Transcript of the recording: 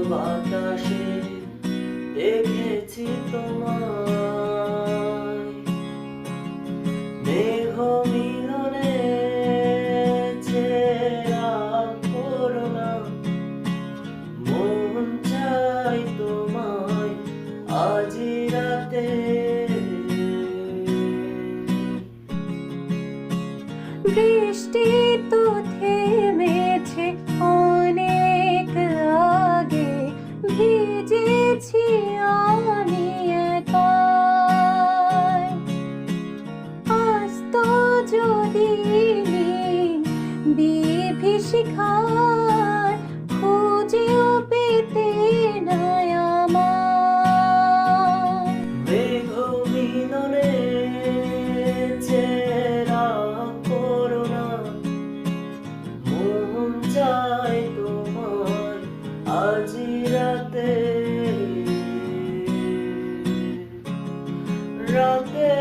বাতাসে দেখেছি তোমায়, মেঘ মিলনে ছেঁড়া করোনা, মন চাই তোমায় আজি রাতে। বৃষ্টি তো থেমেছে অনেক আগে, ভিজেছি আমি একাই। আজ তো যদি বিভীষিকার খুঁজেও পেতে নাই আমার। মেঘ মিলনে ছেঁড়া করোনা, মন চাই তোমায় আজি রাতে। রাতে